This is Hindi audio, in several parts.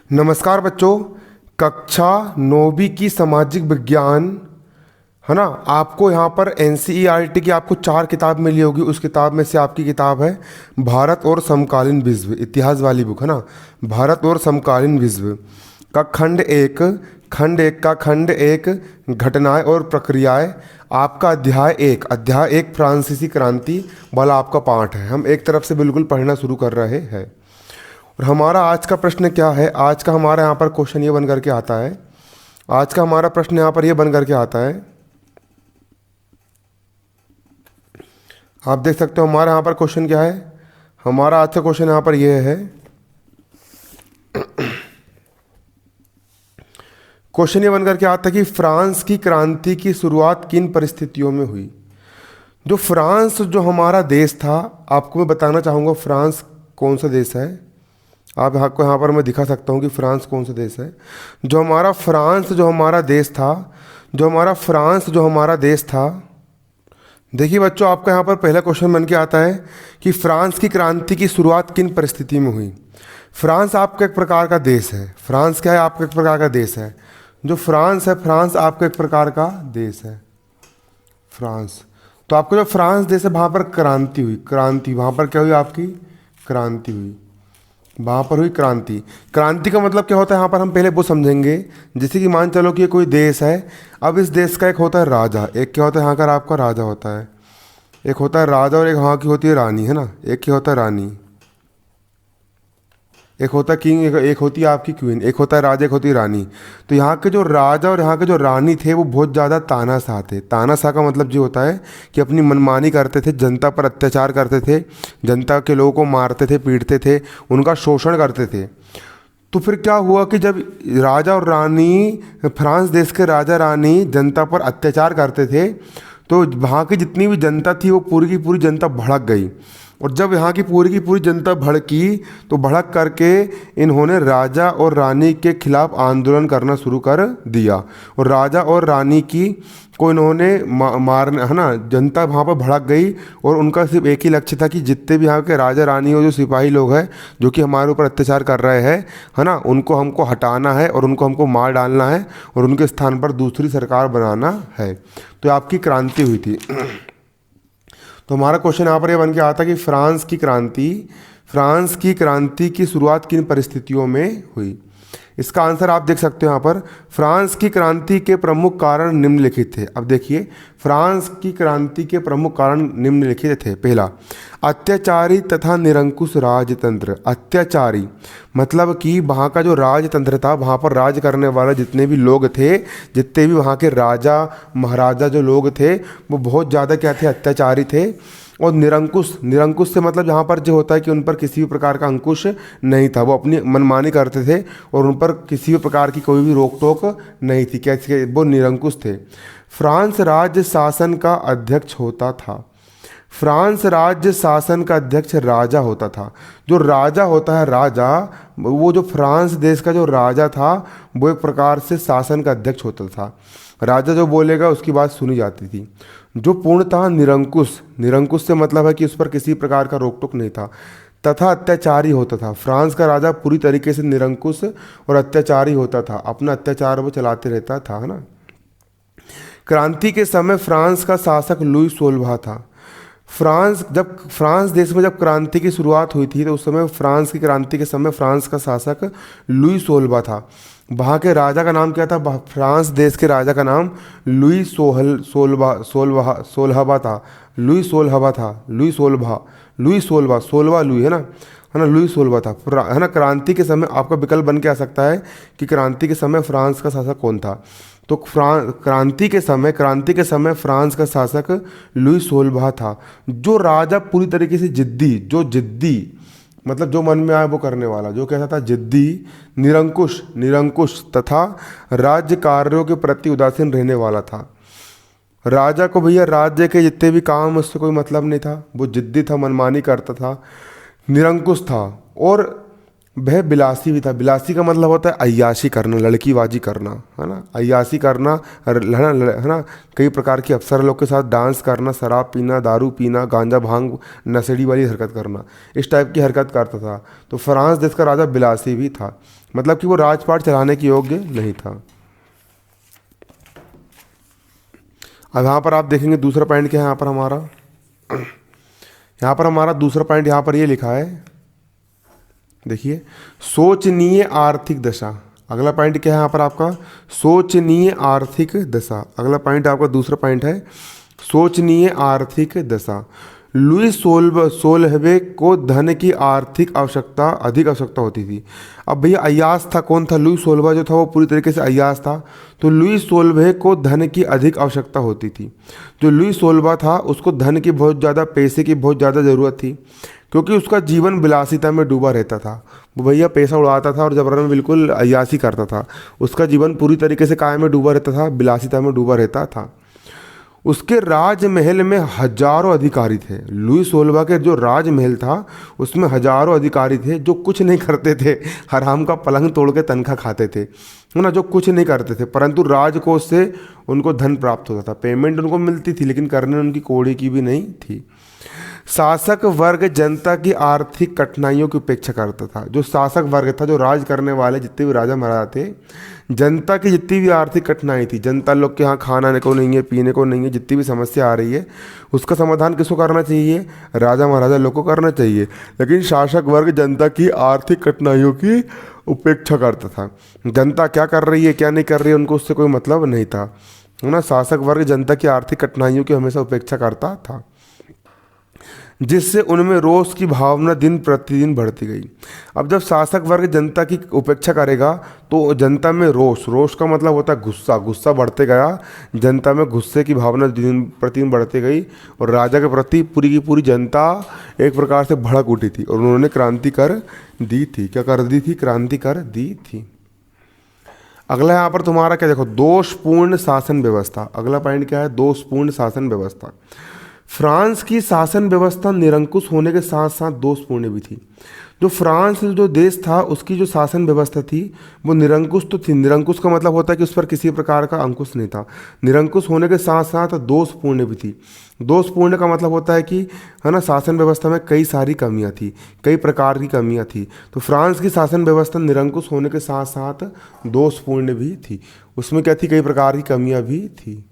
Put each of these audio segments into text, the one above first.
नमस्कार बच्चों। कक्षा 9वीं की सामाजिक विज्ञान है ना। आपको यहाँ पर एनसीईआरटी की आपको 4 किताब मिली होगी। उस किताब में से आपकी किताब है भारत और समकालीन विश्व, इतिहास वाली बुक है ना। भारत और समकालीन विश्व का खंड एक का खंड एक घटनाएं और प्रक्रियाएं। आपका अध्याय एक फ्रांसीसी क्रांति वाला आपका पाठ है। हम एक तरफ से बिल्कुल पढ़ना शुरू कर रहे हैं। और हमारा आज का प्रश्न क्या है? आज का हमारा यहाँ पर क्वेश्चन ये बन करके आता है। आज का हमारा प्रश्न यहाँ पर ये बन करके आता है, आप देख सकते हो हमारा यहाँ पर क्वेश्चन क्या है। हमारा आज का क्वेश्चन यहाँ पर ये है, क्वेश्चन ये बन करके आता है कि फ्रांस की क्रांति की शुरुआत किन परिस्थितियों में हुई। जो फ्रांस जो हमारा देश था, आपको मैं बताना चाहूँगा फ्रांस कौन सा देश है। आप आपको यहाँ पर मैं दिखा सकता हूँ कि फ्रांस कौन सा देश है। जो हमारा फ्रांस जो हमारा देश था, देखिए बच्चों, आपका यहाँ पर पहला क्वेश्चन बन के आता है कि फ्रांस की क्रांति की शुरुआत किन परिस्थिति में हुई। फ्रांस आपका एक प्रकार का देश है। फ्रांस क्या है? आपका एक प्रकार का देश है। जो फ्रांस है, फ्रांस आपका एक प्रकार का देश है। फ्रांस, तो आपको जो फ्रांस देश है वहाँ पर क्रांति हुई। वहाँ पर क्या हुई? आपकी क्रांति हुई। वहाँ पर हुई क्रांति। क्रांति का मतलब क्या होता है यहाँ पर हम पहले वो समझेंगे। जैसे कि मान चलो कि ये कोई देश है। अब इस देश का एक होता है राजा, एक क्या होता है यहाँ का आपका राजा होता है। एक होता है राजा और एक वहाँ की होती है रानी, है ना। एक क्या होता है रानी, एक होता है किंग, एक होती है आपकी क्वीन। एक होता है राजा, एक होती है रानी। तो यहाँ के जो राजा और यहाँ के जो रानी थे वो बहुत ज़्यादा तानाशाह थे। तानाशाह का मतलब ये होता है कि अपनी मनमानी करते थे, जनता पर अत्याचार करते थे, जनता के लोगों को मारते थे, पीटते थे, उनका शोषण करते थे। तो फिर क्या हुआ कि जब राजा और रानी, फ्रांस देश के राजा रानी जनता पर अत्याचार करते थे, तो वहाँ की जितनी भी जनता थी वो पूरी की पूरी जनता भड़क गई। और जब यहाँ की पूरी जनता भड़की, तो भड़क करके इन्होंने राजा और रानी के खिलाफ आंदोलन करना शुरू कर दिया। और राजा और रानी को इन्होंने मारना, है ना। जनता वहाँ पर भड़क गई और उनका सिर्फ एक ही लक्ष्य था कि जितने भी यहाँ के राजा रानी और जो सिपाही लोग हैं जो कि हमारे ऊपर अत्याचार कर रहे हैं, है ना, उनको हमको हटाना है और उनको हमको मार डालना है और उनके स्थान पर दूसरी सरकार बनाना है। तो आपकी क्रांति हुई थी। तो हमारा क्वेश्चन यहाँ पर ये बन के आता कि फ्रांस की क्रांति की शुरुआत किन परिस्थितियों में हुई। इसका आंसर आप देख सकते हो यहाँ पर। फ्रांस की क्रांति के प्रमुख कारण निम्नलिखित थे। अब देखिए, फ्रांस की क्रांति के प्रमुख कारण निम्नलिखित थे। पहला, अत्याचारी तथा निरंकुश राजतंत्र। अत्याचारी मतलब कि वहाँ का जो राजतंत्र था, वहाँ पर राज करने वाले जितने भी लोग थे, जितने भी वहाँ के राजा महाराजा जो लोग थे, वो बहुत ज़्यादा क्या थे? अत्याचारी थे। और निरंकुश से मतलब यहाँ पर जो होता है कि उन पर किसी भी प्रकार का अंकुश नहीं था। वो अपनी मनमानी करते थे और उन पर किसी भी प्रकार की कोई भी रोक टोक नहीं थी। कैसे? वो निरंकुश थे। फ्रांस राज्य शासन का अध्यक्ष होता था। फ्रांस राज्य शासन का अध्यक्ष राजा होता था। जो राजा होता है, राजा, वो जो फ्रांस देश का जो राजा था वो एक प्रकार से शासन का अध्यक्ष होता था। राजा जो बोलेगा उसकी बात सुनी जाती थी। जो पूर्णतः निरंकुश से मतलब है कि उस पर किसी प्रकार का रोक टोक नहीं था, तथा अत्याचारी होता था। फ्रांस का राजा पूरी तरीके से निरंकुश और अत्याचारी होता था। अपना अत्याचार वो चलाते रहता था, है ना। क्रांति के समय फ्रांस का शासक लुई 16वां था। फ्रांस देश में जब क्रांति की शुरुआत हुई थी, तो उस समय फ्रांस की क्रांति के समय फ्रांस का शासक लुई 16वां था। वहाँ के राजा का नाम क्या था? फ्रांस देश के राजा का नाम लुई 16वां था। लुई 16वां लुई, है ना, लुई 16वां था, है ना। क्रांति के समय आपका विकल्प बन के आ सकता है कि क्रांति के समय फ्रांस का शासक कौन था। तो क्रांति के समय फ्रांस का शासक लुई 16वां था। जो राजा पूरी तरीके से जिद्दी मतलब जो मन में आए वो करने वाला, जो कैसा था? जिद्दी, निरंकुश तथा राज्य कार्यों के प्रति उदासीन रहने वाला था। राजा को भैया राज्य के जितने भी काम उससे कोई मतलब नहीं था। वो जिद्दी था, मनमानी करता था, निरंकुश था और वह बिलासी भी था। बिलासी का मतलब होता है अय्याशी करना, लड़कीबाजी करना, है ना। अय्याशी करना, है ना। कई प्रकार के अफसर लोग के साथ डांस करना, शराब पीना, दारू पीना, गांजा भांग नशेड़ी वाली हरकत करना, इस टाइप की हरकत करता था। तो फ्रांस देश का राजा बिलासी भी था। मतलब कि वो राजपाट चलाने के योग्य नहीं था। अब यहाँ पर आप देखेंगे दूसरा पॉइंट क्या है यहाँ पर हमारा, यहाँ पर हमारा दूसरा पॉइंट यहाँ पर ये लिखा है, देखिए, शोचनीय आर्थिक दशा। अगला पॉइंट क्या है यहाँ पर आपका, शोचनीय आर्थिक दशा। अगला पॉइंट आपका दूसरा पॉइंट है शोचनीय आर्थिक दशा। लुई सोलहवें को धन की आर्थिक आवश्यकता, अधिक आवश्यकता होती थी। अब भैया अय्यास था, कौन था, लुई सोलहवां जो था वो पूरी तरीके से अय्यास था, तो लुई सोलहवें को धन की अधिक आवश्यकता होती थी। जो लुई सोलहवां था उसको धन की बहुत ज़्यादा, पैसे की बहुत ज़्यादा ज़रूरत थी, क्योंकि उसका जीवन विलासिता में डूबा रहता था। वो भैया पैसा उड़ाता था और जबरन में बिल्कुल अय्यासी करता था। उसका जीवन पूरी तरीके से काय में डूबा रहता था, विलासिता में डूबा रहता था। उसके राजमहल में हजारों अधिकारी थे। लुई सोलहवां के जो राजमहल था उसमें हजारों अधिकारी थे जो कुछ नहीं करते थे, हराम का पलंग तोड़ के तनख्वाह खाते थे, है ना, जो कुछ नहीं करते थे, परंतु राजकोष से उनको धन प्राप्त होता था, पेमेंट उनको मिलती थी, लेकिन करने उनकी कौड़ी की भी नहीं थी। शासक वर्ग जनता की आर्थिक कठिनाइयों की उपेक्षा करता था। जो शासक वर्ग था, जो राज करने वाले जितने भी राजा महाराजा थे, जनता की जितनी भी आर्थिक कठिनाई थी, जनता लोग के यहाँ खाना को नहीं है, पीने को नहीं है, जितनी भी समस्या आ रही है उसका समाधान किसको करना चाहिए, राजा महाराजा लोग को करना चाहिए। लेकिन शासक वर्ग जनता की आर्थिक कठिनाइयों की उपेक्षा करता था। जनता क्या कर रही है क्या नहीं कर रही है उनको उससे कोई मतलब नहीं था, है ना। शासक वर्ग जनता की आर्थिक कठिनाइयों की हमेशा उपेक्षा करता था, जिससे उनमें रोष की भावना दिन प्रतिदिन बढ़ती गई। अब जब शासक वर्ग जनता की उपेक्षा करेगा तो जनता में रोष, रोष का मतलब होता है गुस्सा, गुस्सा बढ़ते गया, जनता में गुस्से की भावना दिन प्रतिदिन बढ़ती गई और राजा के प्रति पूरी की पूरी जनता एक प्रकार से भड़क उठी थी और उन्होंने क्रांति कर दी थी। क्या कर दी थी, क्रांति कर दी थी। अगला यहाँ पर तुम्हारा क्या देखो, दोषपूर्ण शासन व्यवस्था। अगला पॉइंट क्या है, दोषपूर्ण शासन व्यवस्था। फ्रांस की शासन व्यवस्था निरंकुश होने के साथ साथ दोषपूर्ण भी थी। जो फ्रांस जो देश था उसकी जो शासन व्यवस्था थी वो निरंकुश तो थी। निरंकुश का मतलब होता है कि उस पर किसी प्रकार का अंकुश नहीं था। निरंकुश होने के साथ साथ दोषपूर्ण भी थी। दोषपूर्ण का मतलब होता है कि, है ना, शासन व्यवस्था में कई सारी कमियां थी, कई प्रकार की कमियां थी। तो फ्रांस की शासन व्यवस्था निरंकुश होने के साथ साथ दोषपूर्ण भी थी। उसमें क्या थी, कई प्रकार की कमियां भी थी।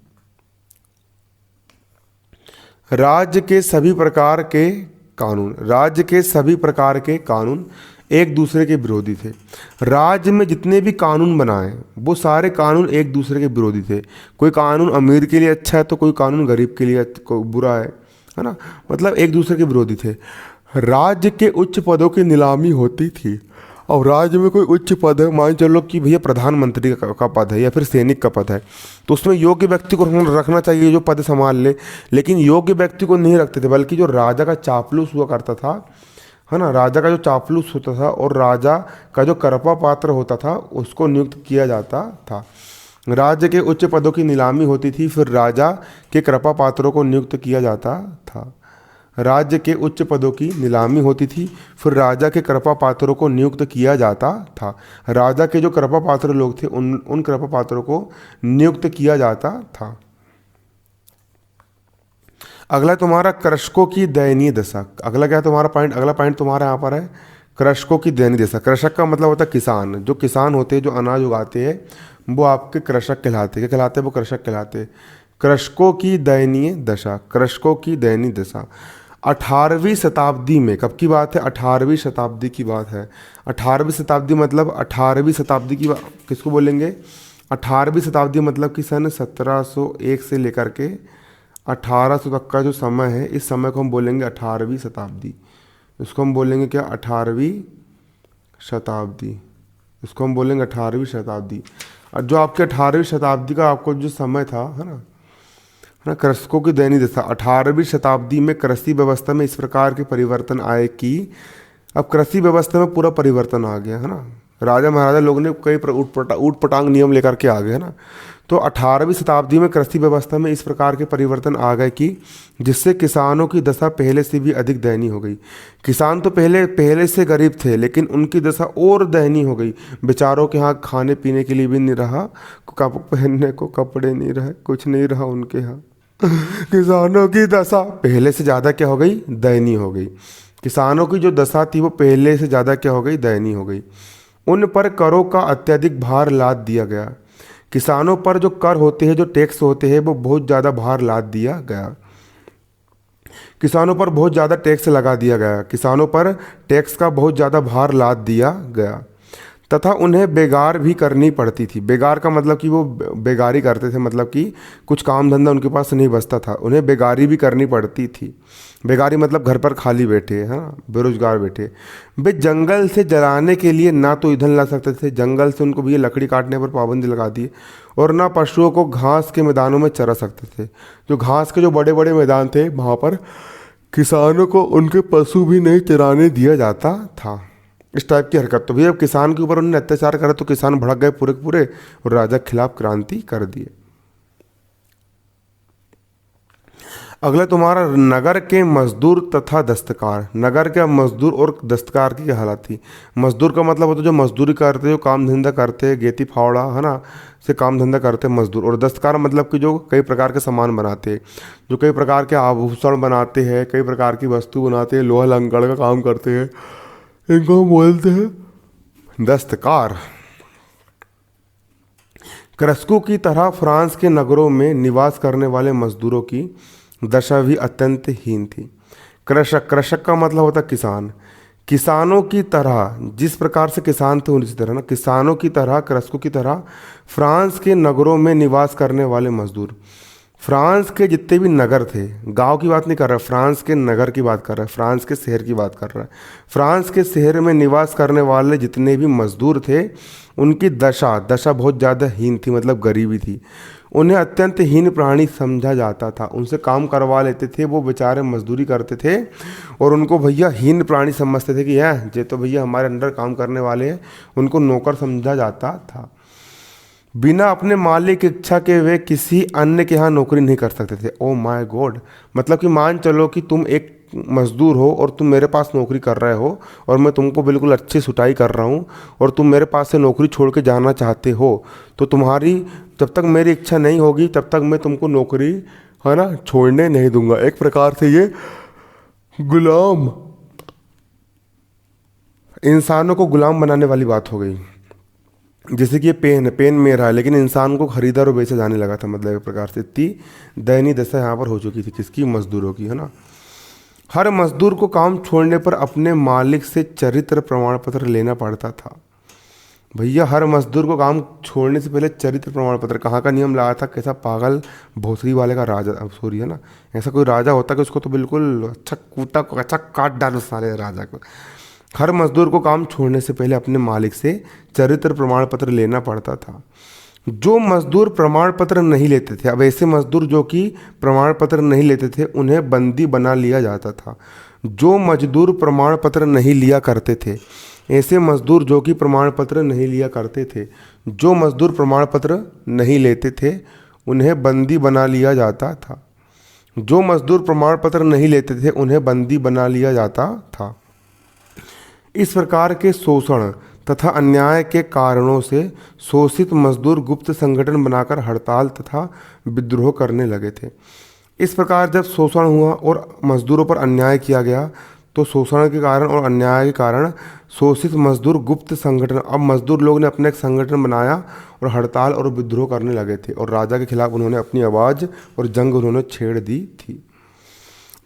राज्य के सभी प्रकार के कानून, राज्य के सभी प्रकार के कानून एक दूसरे के विरोधी थे। राज्य में जितने भी कानून बनाए वो सारे कानून एक दूसरे के विरोधी थे। कोई कानून अमीर के लिए अच्छा है तो कोई कानून गरीब के लिए बुरा है ना, मतलब एक दूसरे के विरोधी थे। राज्य के उच्च पदों की नीलामी होती थी। और राज्य में कोई उच्च पद है, मान चलो कि भैया प्रधानमंत्री का पद है या फिर सैनिक का पद है, तो उसमें योग्य व्यक्ति को रखना चाहिए जो पद संभाल ले, लेकिन योग्य व्यक्ति को नहीं रखते थे, बल्कि जो राजा का चापलूस हुआ करता था, है ना, राजा का जो चापलूस होता था और राजा का जो करपा पात्र होता था उसको नियुक्त किया जाता था। राज्य के उच्च पदों की नीलामी होती थी, फिर राजा के कृपा पात्रों को नियुक्त किया जाता था। राज्य के उच्च पदों की नीलामी होती थी, फिर राजा के कृपा पात्रों को नियुक्त किया जाता था। राजा के जो कृपा पात्र लोग थे उन कृपा पात्रों को नियुक्त किया जाता था। अगला तुम्हारा कृषकों की दयनीय दशा। अगला क्या है तुम्हारा पॉइंट, अगला पॉइंट तुम्हारा यहाँ पर है कृषकों की दयनीय दशा। कृषक का मतलब होता है किसान। जो किसान होते हैं, जो अनाज उगाते हैं, वो आपके कृषक कहलाते हैं। क्या कहलाते हैं, वो कृषक कहलाते हैं। कृषकों की दयनीय दशा, कृषकों की दयनीय दशा 18वीं शताब्दी में, कब की बात है, 18वीं शताब्दी की बात है। 18वीं शताब्दी मतलब 18वीं शताब्दी की किसको बोलेंगे, 18वीं शताब्दी मतलब कि सन 1701 से लेकर के 1800 तक का जो समय है, इस समय को हम बोलेंगे 18वीं शताब्दी। इसको हम बोलेंगे क्या, 18वीं शताब्दी। इसको हम बोलेंगे 18वीं शताब्दी। और जो आपके 18वीं शताब्दी का आपको जो समय था, है ना, कृषकों की दयनीय दशा। 18वीं शताब्दी में कृषि व्यवस्था में इस प्रकार के परिवर्तन आए कि अब कृषि व्यवस्था में पूरा परिवर्तन आ गया, है ना। राजा महाराजा लोग ने कई ऊट पटांग नियम लेकर के आ गए, है ना। तो 18वीं शताब्दी में कृषि व्यवस्था में इस प्रकार के परिवर्तन आ गए कि जिससे किसानों की दशा पहले से भी अधिक दयनीय हो गई। किसान तो पहले से गरीब थे, लेकिन उनकी दशा और दयनीय हो गई। बेचारों के यहाँ खाने पीने के लिए भी नहीं रहा, पहनने को कपड़े नहीं रहे, कुछ नहीं रहा उनके यहाँ। किसानों की दशा पहले से ज़्यादा क्या हो गई, दयनीय हो गई। किसानों की जो दशा थी वो पहले से ज़्यादा क्या हो गई, दयनीय हो गई। उन पर करों का अत्यधिक भार लाद दिया गया। किसानों पर जो कर होते हैं, जो टैक्स होते हैं, वो बहुत ज़्यादा भार लाद दिया गया। किसानों पर बहुत ज़्यादा टैक्स लगा दिया गया, किसानों पर टैक्स का बहुत ज़्यादा भार लाद दिया गया। तथा उन्हें बेगार भी करनी पड़ती थी। बेगार का मतलब कि वो बेगारी करते थे, मतलब कि कुछ काम धंधा उनके पास नहीं बचता था, उन्हें बेगारी भी करनी पड़ती थी। बेगारी मतलब घर पर खाली बैठे, हाँ, बेरोजगार बैठे। वे जंगल से जलाने के लिए ना तो ईंधन ला सकते थे, जंगल से उनको भी ये लकड़ी काटने पर पाबंदी लगा दी, और ना पशुओं को घास के मैदानों में चरा सकते थे। जो घास के जो बड़े बड़े मैदान थे वहाँ पर किसानों को उनके पशु भी नहीं चराने दिया जाता था। इस टाइप की हरकत। तो भैया अब किसान के ऊपर उन्होंने अत्याचार करा तो किसान भड़क गए पूरे के पूरे और राजा के खिलाफ क्रांति कर दिए। अगला तुम्हारा नगर के मजदूर तथा दस्तकार। नगर के मजदूर और दस्तकार की क्या हालत थी। मजदूर का मतलब होता है जो मजदूरी करते, जो काम धंधा करते, गेती फावड़ा, है ना, से काम धंधा करते मजदूर। और दस्तकार मतलब कि जो कई प्रकार के सामान बनाते, जो कई प्रकार के आभूषण बनाते हैं, कई प्रकार की वस्तु बनाते हैं, लोहा लंगड़ का काम करते हैं, इनको हम बोलते हैं दस्तकार। कृषकों की तरह फ्रांस के नगरों में निवास करने वाले मजदूरों की दशा भी अत्यंत हीन थी। कृषक, कृषक का मतलब होता किसान। किसानों की तरह, जिस प्रकार से किसान थे उसी तरह ना, किसानों की तरह, कृषकों की तरह फ्रांस के नगरों में निवास करने वाले मजदूर। फ्रांस के जितने भी नगर थे, गांव की बात नहीं कर रहा, फ्रांस के नगर की बात कर रहा है, फ्रांस के शहर की बात कर रहा है। फ्रांस के शहर में निवास करने वाले जितने भी मजदूर थे, उनकी दशा बहुत ज़्यादा हीन थी, मतलब गरीबी थी। उन्हें अत्यंत हीन प्राणी समझा जाता था। उनसे काम करवा लेते थे, वो बेचारे मजदूरी करते थे और उनको भैया हीन प्राणी समझते थे कि हैं ये तो भैया हमारे अंडर काम करने वाले हैं, उनको नौकर समझा जाता था। बिना अपने मालिक की इच्छा के वे किसी अन्य के यहाँ नौकरी नहीं कर सकते थे। ओ माय गॉड, मतलब कि मान चलो कि तुम एक मजदूर हो और तुम मेरे पास नौकरी कर रहे हो और मैं तुमको बिल्कुल अच्छी सुटाई कर रहा हूँ और तुम मेरे पास से नौकरी छोड़ के जाना चाहते हो, तो तुम्हारी जब तक मेरी इच्छा नहीं होगी तब तक मैं तुमको नौकरी, है ना, छोड़ने नहीं दूंगा। एक प्रकार से ये गुलाम, इंसानों को गुलाम बनाने वाली बात हो गई। जैसे कि ये पेन मेरा है लेकिन इंसान को खरीदा और बेचा जाने लगा था, मतलब एक प्रकार से इतनी दयनीय दशा यहाँ पर हो चुकी थी किसकी, मजदूरों की, है ना। हर मजदूर को काम छोड़ने पर अपने मालिक से चरित्र प्रमाण पत्र लेना पड़ता था। भैया हर मजदूर को काम छोड़ने से पहले चरित्र प्रमाण पत्र, कहाँ का नियम लाया था, कैसा पागल भोसरी वाले का राजा, सॉरी, है ना, ऐसा कोई राजा होता कि उसको तो बिल्कुल अच्छा कूटा, अच्छा काट डालो सारे राजा को। हर मजदूर को काम छोड़ने से पहले अपने मालिक से चरित्र प्रमाण पत्र लेना पड़ता था। जो मजदूर प्रमाण पत्र नहीं लेते थे, अब ऐसे मजदूर जो कि प्रमाण पत्र नहीं लेते थे उन्हें बंदी बना लिया जाता था। जो मजदूर प्रमाण पत्र नहीं लिया करते थे, ऐसे मजदूर जो कि प्रमाण पत्र नहीं लिया करते थे, जो मजदूर प्रमाण पत्र नहीं लेते थे उन्हें बंदी बना लिया जाता था। जो मजदूर प्रमाण पत्र नहीं लेते थे उन्हें बंदी बना लिया जाता था। इस प्रकार के शोषण तथा अन्याय के कारणों से शोषित मजदूर गुप्त संगठन बनाकर हड़ताल तथा विद्रोह करने लगे थे। इस प्रकार जब शोषण हुआ और मजदूरों पर अन्याय किया गया तो शोषण के कारण और अन्याय के कारण शोषित मजदूर गुप्त संगठन, अब मजदूर लोग ने अपना एक संगठन बनाया और हड़ताल और विद्रोह करने लगे थे और राजा के खिलाफ उन्होंने अपनी आवाज़ और जंग उन्होंने छेड़ दी थी।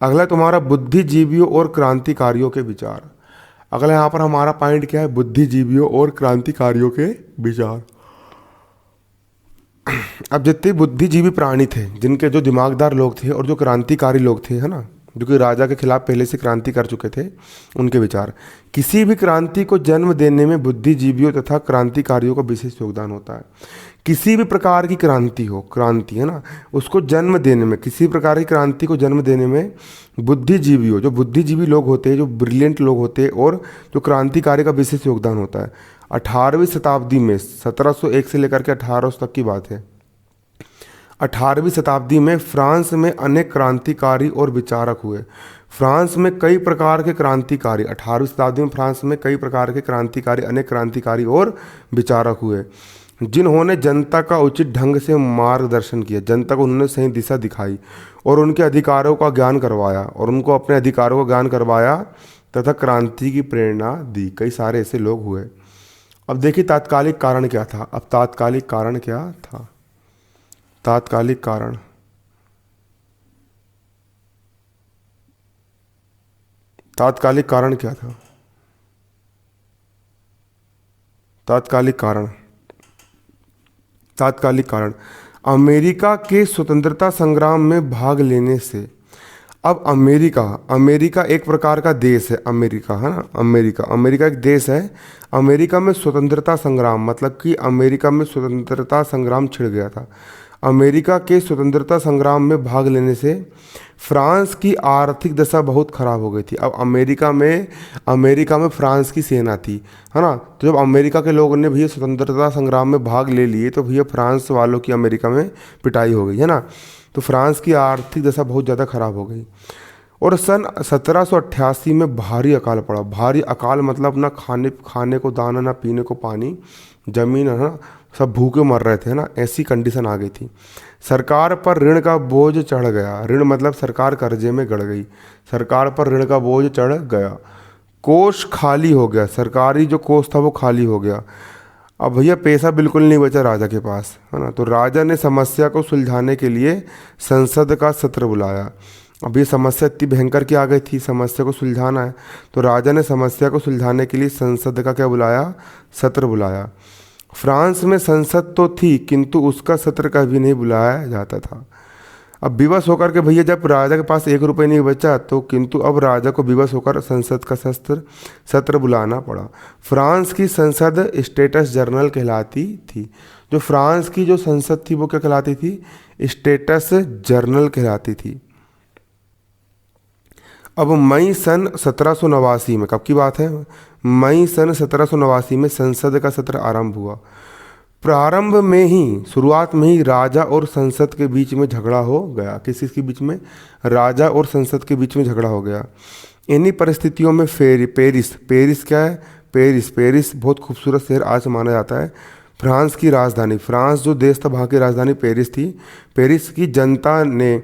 अगला तुम्हारा बुद्धिजीवियों और क्रांतिकारियों के विचार। अगला यहाँ पर हमारा पॉइंट क्या है, बुद्धिजीवियों और क्रांतिकारियों के विचार। अब जितने बुद्धिजीवी प्राणी थे, जिनके जो दिमागदार लोग थे और जो क्रांतिकारी लोग थे, है ना, जो कि राजा के खिलाफ पहले से क्रांति कर चुके थे, उनके विचार। किसी भी क्रांति को जन्म देने में बुद्धिजीवियों तथा क्रांतिकारियों का विशेष योगदान होता है। किसी भी प्रकार की क्रांति हो, क्रांति, है ना, उसको जन्म देने में, किसी प्रकार की क्रांति को जन्म देने में बुद्धिजीवियों, जो बुद्धिजीवी लोग होते हैं, जो ब्रिलियंट लोग होते हैं और जो क्रांतिकारी का विशेष योगदान होता है। 18वीं शताब्दी में 1701 से लेकर के 1800 तक की बात है। 18वीं शताब्दी में फ्रांस में अनेक क्रांतिकारी और विचारक हुए। फ्रांस में कई प्रकार के क्रांतिकारी, 18वीं शताब्दी में फ्रांस में कई प्रकार के क्रांतिकारी, अनेक क्रांतिकारी और विचारक हुए, जिन्होंने जनता का उचित ढंग से मार्गदर्शन किया, जनता को उन्होंने सही दिशा दिखाई और उनके अधिकारों का ज्ञान करवाया और उनको अपने अधिकारों का ज्ञान करवाया तथा क्रांति की प्रेरणा दी। कई सारे ऐसे लोग हुए। अब देखिए तात्कालिक कारण क्या था। अब तात्कालिक कारण क्या था? तात्कालिक कारण, तात्कालिक कारण क्या था? तात्कालिक कारण, तात्कालिक कारण अमेरिका के स्वतंत्रता संग्राम में भाग लेने से। अब अमेरिका, अमेरिका एक प्रकार का देश है, अमेरिका है ना, अमेरिका, अमेरिका एक देश है। अमेरिका में स्वतंत्रता संग्राम मतलब कि अमेरिका में स्वतंत्रता संग्राम छिड़ गया था। अमेरिका के स्वतंत्रता संग्राम में भाग लेने से फ्रांस की आर्थिक दशा बहुत खराब हो गई थी। अब अमेरिका में फ्रांस की सेना थी, है ना। तो जब अमेरिका के लोगों ने भैया स्वतंत्रता संग्राम में भाग ले लिए तो भैया फ्रांस वालों की अमेरिका में पिटाई हो गई, है ना। तो फ्रांस की आर्थिक दशा बहुत ज़्यादा खराब हो गई। और सन 1788 में भारी अकाल पड़ा। भारी अकाल मतलब ना खाने खाने को दाना, ना पीने को पानी, जमीन, है ना, सब भूखे मर रहे थे, है ना। ऐसी कंडीशन आ गई थी। सरकार पर ऋण का बोझ चढ़ गया। ऋण मतलब सरकार कर्जे में गड़ गई। सरकार पर ऋण का बोझ चढ़ गया। कोष खाली हो गया। सरकारी जो कोष था वो खाली हो गया। अब भैया पैसा बिल्कुल नहीं बचा राजा के पास, है ना। तो राजा ने समस्या को सुलझाने के लिए संसद का सत्र बुलाया। अब ये समस्या इतनी भयंकर की आ गई थी, समस्या को सुलझाना है, तो राजा ने समस्या को सुलझाने के लिए संसद का क्या बुलाया? सत्र बुलाया। फ्रांस में संसद तो थी किंतु उसका सत्र कभी नहीं बुलाया जाता था। अब विवश होकर के भैया जब राजा के पास 1 रुपये नहीं बचा तो किंतु अब राजा को विवश होकर संसद का सत्र बुलाना पड़ा। फ्रांस की संसद स्टेटस जर्नल कहलाती थी। जो फ्रांस की जो संसद थी वो क्या कहलाती थी? स्टेटस जर्नल कहलाती थी। अब मई सन 1789 में, कब की बात है? मई सन 1789 में संसद का सत्र आरंभ हुआ। प्रारंभ में ही, शुरुआत में ही राजा और संसद के बीच में झगड़ा हो गया। किस के बीच में? राजा और संसद के बीच में झगड़ा हो गया। इन्हीं परिस्थितियों में पेरिस क्या है? पेरिस बहुत खूबसूरत शहर आज माना जाता है। फ्रांस की राजधानी, फ्रांस जो देश था वहाँ की राजधानी पेरिस थी। पेरिस की जनता ने,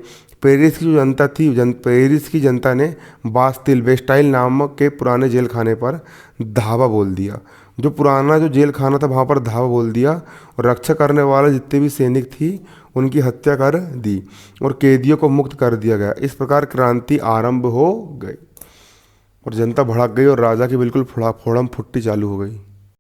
पेरिस की जो जनता थी, पेरिस की जनता ने बास्तिल वेस्टाइल नामक के पुराने जेल खाने पर धावा बोल दिया। जो पुराना जो जेल खाना था वहाँ पर धावा बोल दिया और रक्षा करने वाले जितने भी सैनिक थी उनकी हत्या कर दी और कैदियों को मुक्त कर दिया गया। इस प्रकार क्रांति आरंभ हो गई और जनता भड़क गई और राजा की बिल्कुल फोड़म फुट्टी चालू हो गई।